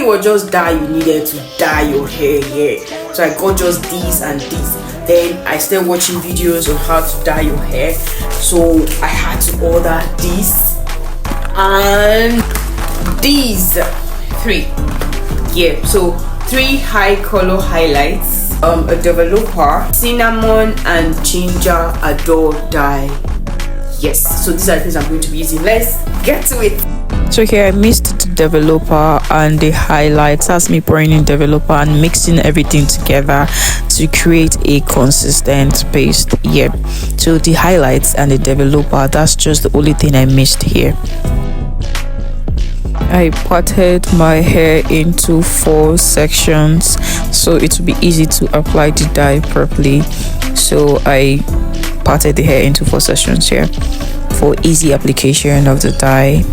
It was just dye you needed to dye your hair here, so I got just these and these. Then I started watching videos on how to dye your hair, so I had to order this and these three. Yeah, so 3 high color highlights, a developer, cinnamon and ginger adore dye. Yes, so these are the things I'm going to be using. Let's get to it. So here I mixed the developer and the highlights. That's me pouring in developer and mixing everything together to create a consistent paste. Yeah, so the highlights and the developer, that's just the only thing I mixed here. I parted my hair into 4 sections so it will be easy to apply the dye properly. So I parted the hair into 4 sections here for easy application of the dye.